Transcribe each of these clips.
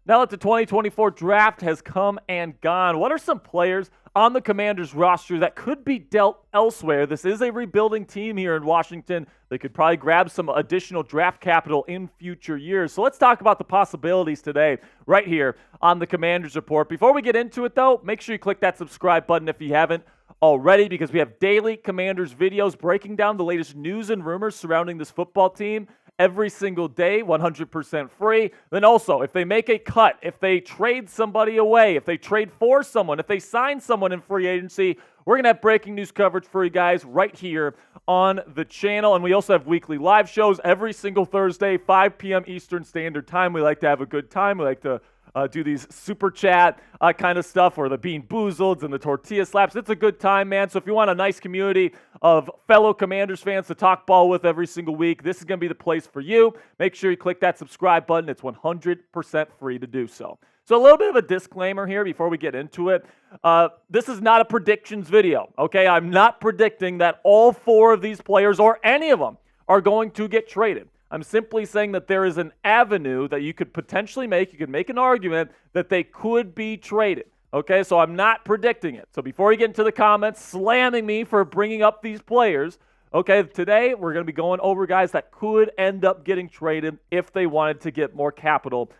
Now that the 2024 draft has come and gone, what are some players on the Commanders roster that could be dealt elsewhere? This is a rebuilding team here in Washington. They could probably grab some additional draft capital in future years. So let's talk about the possibilities today right here on the Commanders Report. Before we get into it, though, make sure you click that subscribe button if you haven't already, because we have daily Commanders videos breaking down the latest news and rumors surrounding this football team every single day, 100% free. Then also, if they make a cut, if they trade somebody away, if they trade for someone, if they sign someone in free agency, we're going to have breaking news coverage for you guys right here on the channel. And we also have weekly live shows every single Thursday, 5 p.m. Eastern Standard Time. We like to have a good time. We like to do these super chat kind of stuff, or the Bean Boozleds and the Tortilla Slaps. It's a good time, man. So if you want a nice community of fellow Commanders fans to talk ball with every single week, this is going to be the place for you. Make sure you click that subscribe button. It's 100% free to do so. So a little bit of a disclaimer here before we get into it. This is not a predictions video, okay? I'm not predicting that all 4 of these players or any of them are going to get traded. I'm simply saying that there is an avenue that you could potentially make. You could make an argument that they could be traded. Okay, so I'm not predicting it. So before you get into the comments slamming me for bringing up these players, okay, today we're going to be going over guys that could end up getting traded if they wanted to get more capital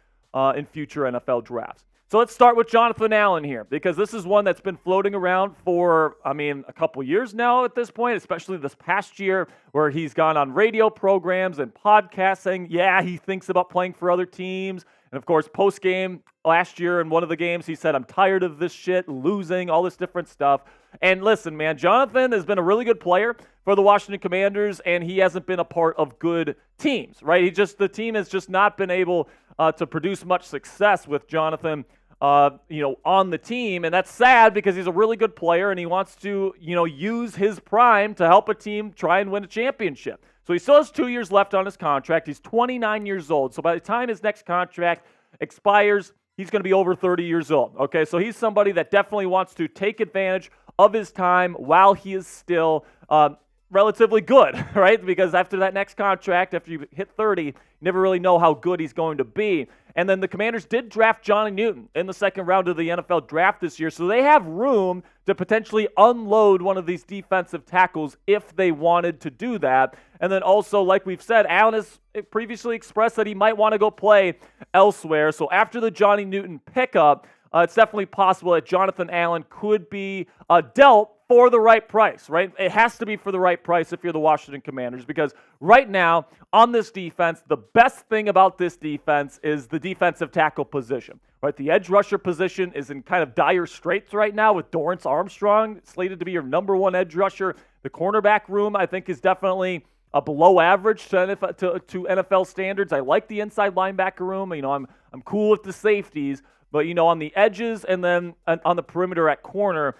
in future NFL drafts. So let's start with Jonathan Allen here, because this is one that's been floating around for, a couple years now at this point, especially this past year where he's gone on radio programs and podcasts saying, yeah, he thinks about playing for other teams. And of course, post-game last year in one of the games, he said, I'm tired of this shit, losing, all this different stuff. And listen, man, Jonathan has been a really good player for the Washington Commanders, and he hasn't been a part of good teams, right? The team has just not been able to produce much success with Jonathan on the team. And that's sad because he's a really good player and he wants to, use his prime to help a team try and win a championship. So he still has 2 years left on his contract. He's 29 years old. So by the time his next contract expires, he's going to be over 30 years old. Okay, so he's somebody that definitely wants to take advantage of his time while he is still relatively good, right? Because after that next contract, after you hit 30, you never really know how good he's going to be. And then the Commanders did draft Johnny Newton in the second round of the NFL draft this year, so they have room to potentially unload one of these defensive tackles if they wanted to do that. And then also, like we've said, Allen has previously expressed that he might want to go play elsewhere. So after the Johnny Newton pickup, it's definitely possible that Jonathan Allen could be dealt for the right price, right? It has to be for the right price if you're the Washington Commanders, because right now on this defense, the best thing about this defense is the defensive tackle position, right? The edge rusher position is in kind of dire straits right now with Dorrance Armstrong slated to be your number 1 edge rusher. The cornerback room, I think, is definitely below average to NFL standards. I like the inside linebacker room. I'm cool with the safeties, but on the edges and then on the perimeter at corner,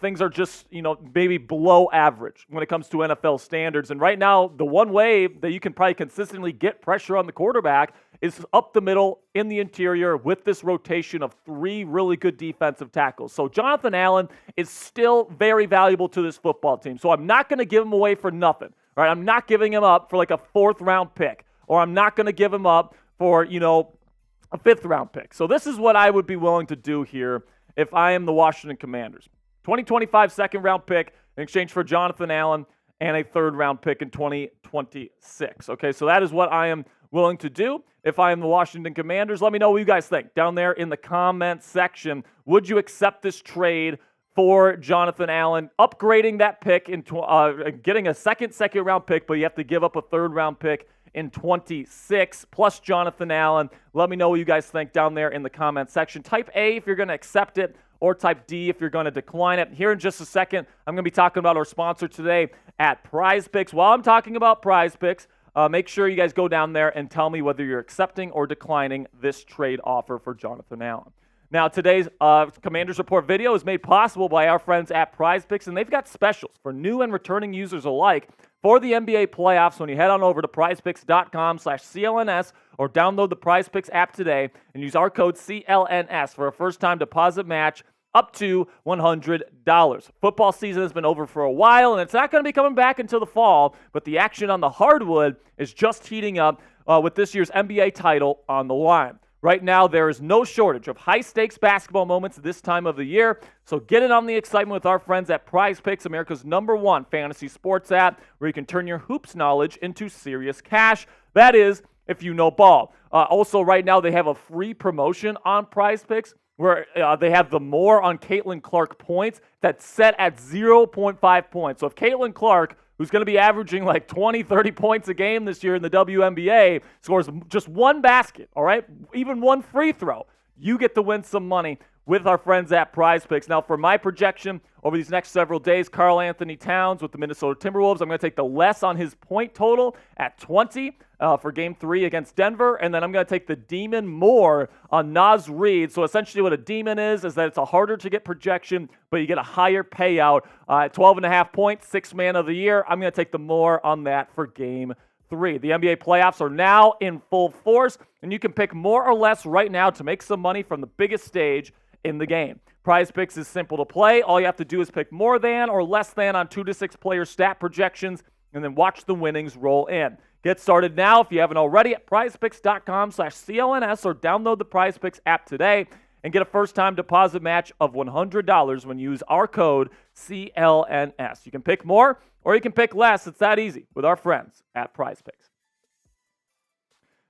things are just, maybe below average when it comes to NFL standards. And right now, the one way that you can probably consistently get pressure on the quarterback is up the middle in the interior with this rotation of 3 really good defensive tackles. So Jonathan Allen is still very valuable to this football team. So I'm not going to give him away for nothing. All right, I'm not giving him up for like a 4th round pick, or I'm not going to give him up for, a 5th round pick. So this is what I would be willing to do here if I am the Washington Commanders. 2025 second round pick in exchange for Jonathan Allen and a 3rd round pick in 2026. Okay, so that is what I am willing to do if I am the Washington Commanders. Let me know what you guys think down there in the comment section. Would you accept this trade for Jonathan Allen, upgrading that pick into getting a second round pick, but you have to give up a 3rd round pick in 26 plus Jonathan Allen? Let me know what you guys think down there in the comment section. Type A if you're going to accept it, or type D if you're going to decline it. Here in just a second, I'm going to be talking about our sponsor today at Prize Picks. While I'm talking about Prize Picks, make sure you guys go down there and tell me whether you're accepting or declining this trade offer for Jonathan Allen. Now, today's Commanders Report video is made possible by our friends at Prize Picks, and they've got specials for new and returning users alike for the NBA playoffs when you head on over to prizepicks.com/CLNS or download the Prize Picks app today and use our code CLNS for a first-time deposit match up to $100. Football season has been over for a while, and it's not going to be coming back until the fall, but the action on the hardwood is just heating up with this year's NBA title on the line. Right now, there is no shortage of high-stakes basketball moments this time of the year, so get in on the excitement with our friends at Prize Picks, America's #1 fantasy sports app, where you can turn your hoops knowledge into serious cash. That is, if you know ball. Also, right now, they have a free promotion on Prize Picks, where they have the more on Caitlin Clark points that's set at 0.5 points. So if Caitlin Clark, who's going to be averaging like 20, 30 points a game this year in the WNBA, scores just one basket, all right, even one free throw, you get to win some money with our friends at Prize Picks. Now, for my projection over these next several days, Karl Anthony Towns with the Minnesota Timberwolves, I'm going to take the less on his point total at 20 for Game 3 against Denver, and then I'm going to take the Demon more on Naz Reid. So essentially what a Demon is that it's a harder to get projection, but you get a higher payout at 12.5 points, 6th man of the year. I'm going to take the more on that for Game 3. The NBA playoffs are now in full force, and you can pick more or less right now to make some money from the biggest stage in the game. Prize Picks is simple to play. All you have to do is pick more than or less than on 2 to 6 player stat projections, and then watch the winnings roll in. Get started now if you haven't already at prizepicks.com/CLNS, or download the Prize Picks app today and get a first-time deposit match of $100 when you use our code CLNS. You can pick more or you can pick less. It's that easy with our friends at Prize Picks.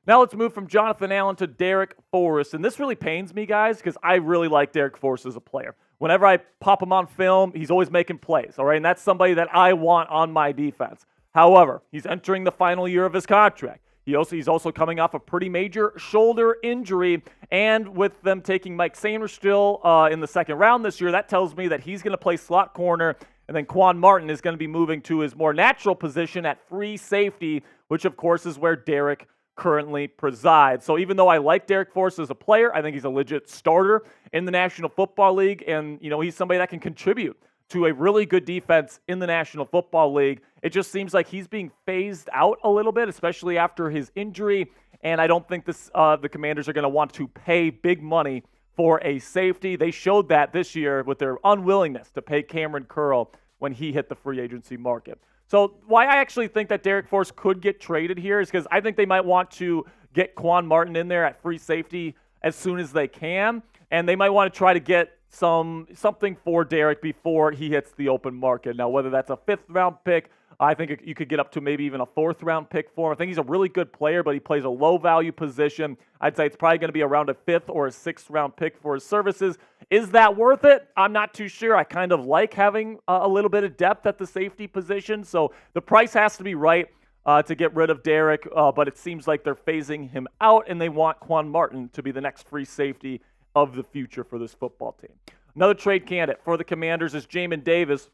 Now let's move from Jonathan Allen to Darrick Forrest. And this really pains me, guys, because I really like Darrick Forrest as a player. Whenever I pop him on film, he's always making plays, all right? And that's somebody that I want on my defense. However, he's entering the final year of his contract. He's also coming off a pretty major shoulder injury, and with them taking Mike Sanders still in the second round this year, that tells me that he's going to play slot corner, and then Quan Martin is going to be moving to his more natural position at free safety, which of course is where Darrick currently presides. So even though I like Darrick Forrest as a player, I think he's a legit starter in the National Football League, and he's somebody that can contribute to a really good defense in the National Football League. It just seems like he's being phased out a little bit, especially after his injury, and I don't think the Commanders are going to want to pay big money for a safety. They showed that this year with their unwillingness to pay Cameron Curl when he hit the free agency market. So why I actually think that Darrick Forrest could get traded here is because I think they might want to get Quan Martin in there at free safety as soon as they can, and they might want to try to get something for Darrick before he hits the open market. Now, whether that's a 5th-round pick, I think you could get up to maybe even a 4th-round pick for him. I think he's a really good player, but he plays a low-value position. I'd say it's probably going to be around a 5th or a 6th-round pick for his services. Is that worth it? I'm not too sure. I kind of like having a little bit of depth at the safety position, so the price has to be right to get rid of Darrick, but it seems like they're phasing him out, and they want Quan Martin to be the next free safety of the future for this football team. Another trade candidate for the Commanders is Jamin Davis.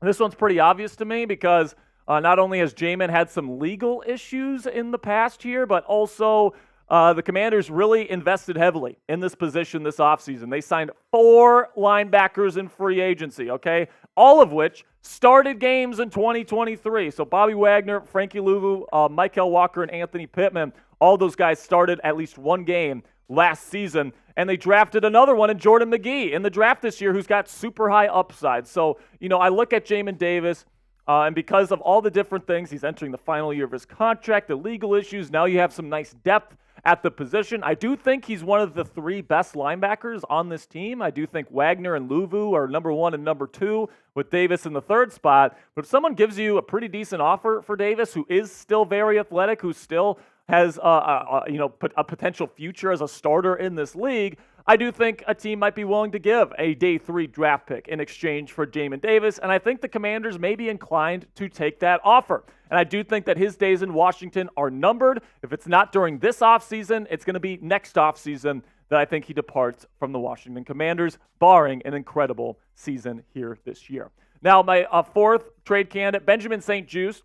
This one's pretty obvious to me because not only has Jamin had some legal issues in the past year, but also the Commanders really invested heavily in this position this offseason. They signed 4 linebackers in free agency, okay? All of which started games in 2023. So Bobby Wagner, Frankie Louvu, Mykal Walker, and Anthony Pittman, all those guys started at least one game last season, and they drafted another one in Jordan McGee in the draft this year who's got super high upside. So, I look at Jamin Davis, and because of all the different things, he's entering the final year of his contract, the legal issues, now you have some nice depth at the position. I do think he's one of the 3 best linebackers on this team. I do think Wagner and Louvu are number 1 and number 2 with Davis in the 3rd spot. But if someone gives you a pretty decent offer for Davis, who is still very athletic, who still has a potential future as a starter in this league, I do think a team might be willing to give a day 3 draft pick in exchange for Jamin Davis, and I think the Commanders may be inclined to take that offer. And I do think that his days in Washington are numbered. If it's not during this offseason, it's going to be next offseason that I think he departs from the Washington Commanders, barring an incredible season here this year. Now, my 4th trade candidate, Benjamin St-Juste,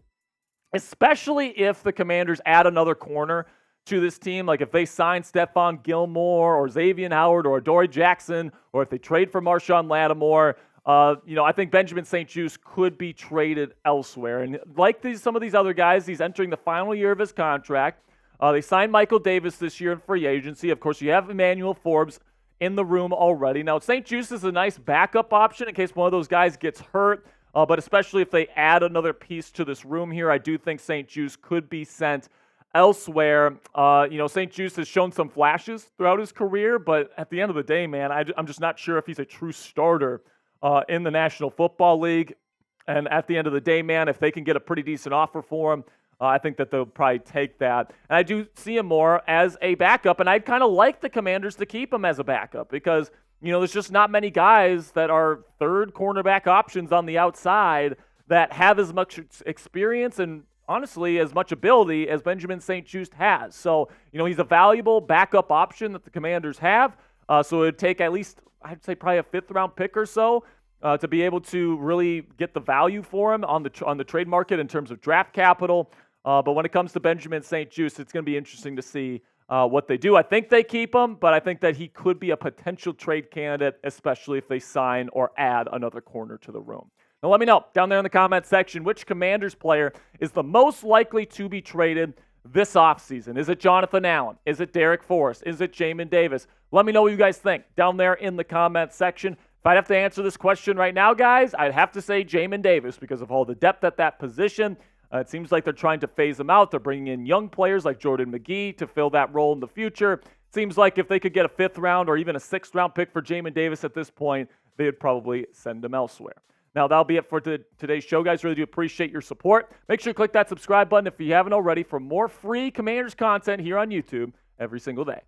especially if the Commanders add another corner to this team, like if they sign Stephon Gilmore or Xavier Howard or Adoree Jackson, or if they trade for Marshawn Lattimore, I think Benjamin St-Juste could be traded elsewhere. And like some of these other guys, he's entering the final year of his contract. They signed Michael Davis this year in free agency. Of course, you have Emmanuel Forbes in the room already. Now, St-Juste is a nice backup option in case one of those guys gets hurt, but especially if they add another piece to this room here, I do think St-Juste could be sent elsewhere. St-Juste has shown some flashes throughout his career, but at the end of the day, man, I'm just not sure if he's a true starter in the National Football League. And at the end of the day, man, if they can get a pretty decent offer for him, I think that they'll probably take that. And I do see him more as a backup, and I'd kind of like the Commanders to keep him as a backup because, there's just not many guys that are third cornerback options on the outside that have as much experience and, honestly, as much ability as Benjamin St-Juste has. So, he's a valuable backup option that the Commanders have. So it would take at least, I'd say, probably a fifth-round pick or so to be able to really get the value for him on the trade market in terms of draft capital. But when it comes to Benjamin St-Juste, it's going to be interesting to see what they do. I think they keep him, but I think that he could be a potential trade candidate, especially if they sign or add another corner to the room. Now, let me know down there in the comment section which Commanders player is the most likely to be traded this offseason. Is it Jonathan Allen? Is it Darrick Forrest? Is it Jamin Davis? Let me know what you guys think down there in the comment section. If I'd have to answer this question right now, guys, I'd have to say Jamin Davis because of all the depth at that position. It seems like they're trying to phase him out. They're bringing in young players like Jordan McGee to fill that role in the future. It seems like if they could get a fifth round or even a sixth round pick for Jamin Davis at this point, they'd probably send him elsewhere. Now, that'll be it for today's show, guys. Really do appreciate your support. Make sure to click that subscribe button if you haven't already for more free Commanders content here on YouTube every single day.